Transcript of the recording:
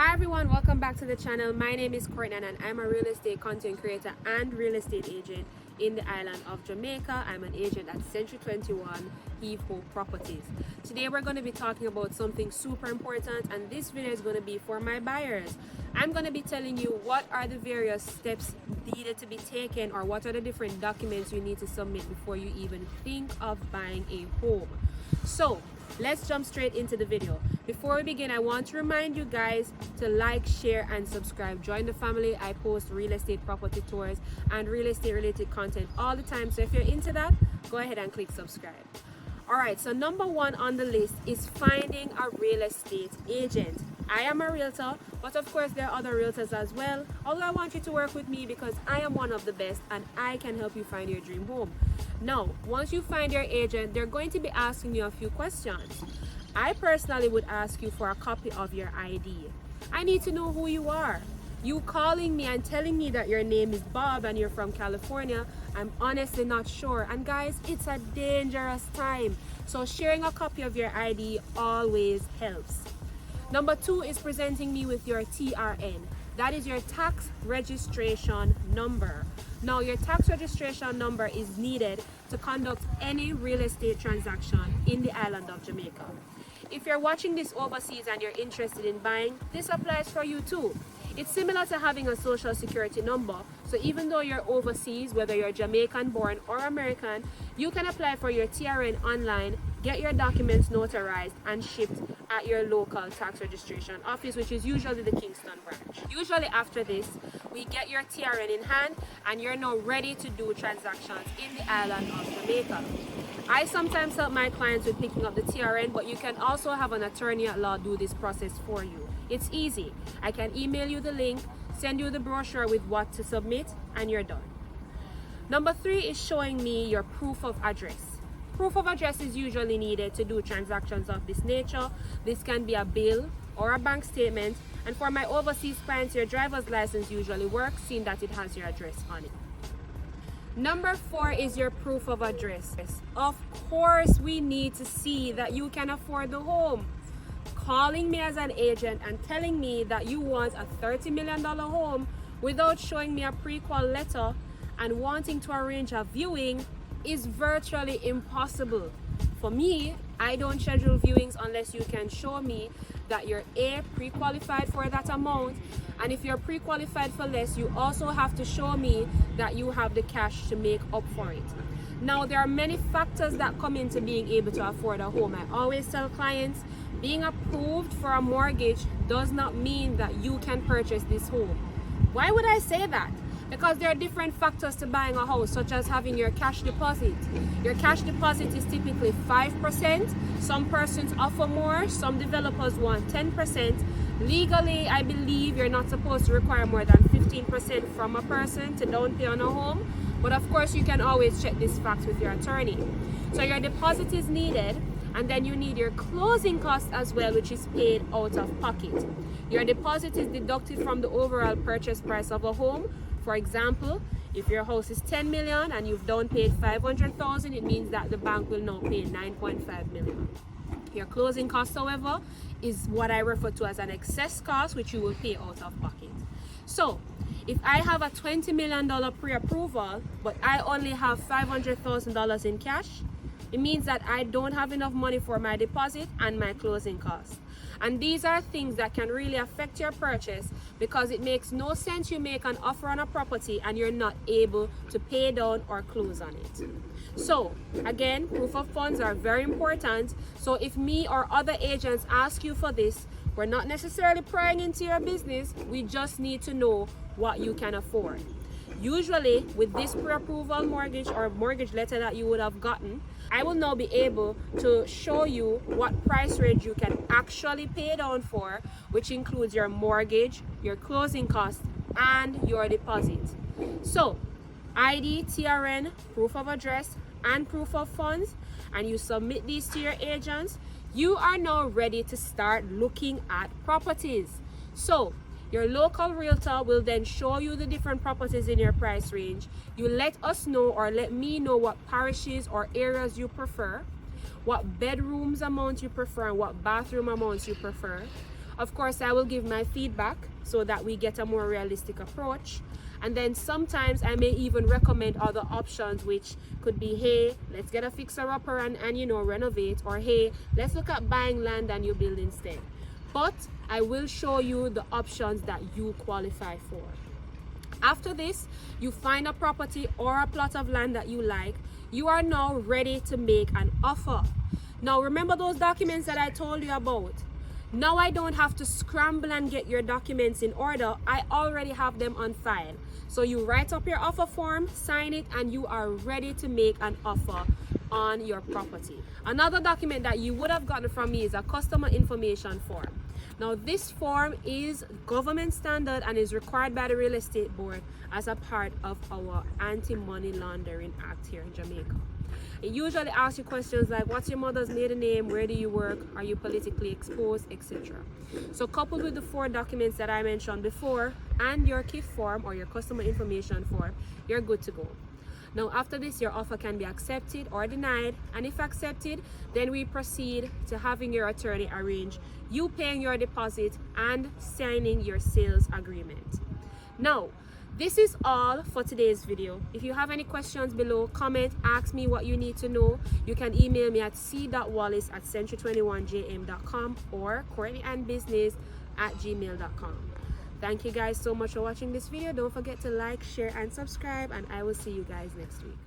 Hi everyone, welcome back to the channel. My name is Courtney-Ann and I'm a real estate content creator and real estate agent in the island of Jamaica. I'm an agent at Century 21 Heave Hope Properties. Today we're going to be talking about something super important, and this video is going to be for my buyers. I'm going to be telling you what are the various steps needed to be taken, or what are the different documents you need to submit before you even think of buying a home. So let's jump straight into the video. Before we begin, I want to remind you guys to like, share, and subscribe. Join the family. I post real estate property tours and real estate related content all the time. So if you're into that, go ahead and click subscribe. Alright, so number one on the list is finding a real estate agent. I am a realtor, but of course there are other realtors as well. Although I want you to work with me because I am one of the best and I can help you find your dream home. Now, once you find your agent, they're going to be asking you a few questions. I personally would ask you for a copy of your ID. I need to know who you are. You calling me and telling me that your name is Bob and you're from California, I'm honestly not sure. And guys, it's a dangerous time. So sharing a copy of your ID always helps. Number two is presenting me with your TRN. That is your tax registration number. Now, your tax registration number is needed to conduct any real estate transaction in the island of Jamaica. If you're watching this overseas and you're interested in buying, this applies for you too. It's similar to having a social security number. So even though you're overseas, whether you're Jamaican born or American, you can apply for your TRN online, get your documents notarized and shipped at your local tax registration office, which is usually the Kingston branch. Usually after this, we get your TRN in hand and you're now ready to do transactions in the island of Jamaica. I sometimes help my clients with picking up the TRN, but you can also have an attorney at law do this process for you. It's easy. I can email you the link, send you the brochure with what to submit, and you're done. Number three is showing me your proof of address. Proof of address is usually needed to do transactions of this nature. This can be a bill or a bank statement, and for my overseas clients, your driver's license usually works, seeing that it has your address on it. Number four is your proof of address. Of course, we need to see that you can afford the home. Calling me as an agent and telling me that you want a $30 million home without showing me a pre-qual letter and wanting to arrange a viewing is virtually impossible. For me, I don't schedule viewings unless you can show me that you're pre-qualified for that amount, and if you're pre-qualified for less, you also have to show me that you have the cash to make up for it. Now, there are many factors that come into being able to afford a home. I always tell clients, being approved for a mortgage does not mean that you can purchase this home. Why would I say that? Because there are different factors to buying a house, such as having your cash deposit. Your cash deposit is typically 5%. Some persons offer more, some developers want 10%. Legally, I believe you're not supposed to require more than 15% from a person to down pay on a home. But of course, you can always check this fact with your attorney. So your deposit is needed, and then you need your closing cost as well, which is paid out of pocket. Your deposit is deducted from the overall purchase price of a home. For example, if your house is 10 million and you've down paid 500,000, it means that the bank will now pay 9.5 million. Your closing cost, however, is what I refer to as an excess cost, which you will pay out of pocket. So, if I have a $20 million pre-approval, but I only have $500,000 in cash, it means that I don't have enough money for my deposit and my closing costs. And these are things that can really affect your purchase, because it makes no sense you make an offer on a property and you're not able to pay down or close on it. So again, proof of funds are very important. So if me or other agents ask you for this, we're not necessarily prying into your business. We just need to know what you can afford. Usually with this pre-approval mortgage or mortgage letter that you would have gotten, I will now be able to show you what price range you can actually pay down for, which includes your mortgage, your closing costs, and your deposit. So ID, TRN, proof of address, and proof of funds, and you submit these to your agents, you are now ready to start looking at properties. So your local realtor will then show you the different properties in your price range. You let us know, or let me know, what parishes or areas you prefer, what bedrooms amount you prefer, and what bathroom amounts you prefer. Of course, I will give my feedback so that we get a more realistic approach. And then sometimes I may even recommend other options, which could be, hey, let's get a fixer-upper and you know, renovate, or hey, let's look at buying land and you build instead. But I will show you the options that you qualify for. After this, you find a property or a plot of land that you like. You are now ready to make an offer. Now remember those documents that I told you about? Now I don't have to scramble and get your documents in order. I already have them on file. So you write up your offer form, sign it, and you are ready to make an offer on your property. Another document that you would have gotten from me is a customer information form. Now this form is government standard and is required by the Real Estate Board as a part of our Anti-Money Laundering Act here in Jamaica. It usually asks you questions like, what's your mother's maiden name, where do you work, are you politically exposed, etc. So coupled with the 4 documents that I mentioned before and your KIF form or your customer information form, you're good to go. Now after this, your offer can be accepted or denied, and if accepted, then we proceed to having your attorney arrange you paying your deposit and signing your sales agreement. Now, this is all for today's video. If you have any questions below, comment, ask me what you need to know. You can email me at c.wallace@century21jm.com or courtneyannbusiness@gmail.com. Thank you guys so much for watching this video. Don't forget to like, share, and subscribe, and I will see you guys next week.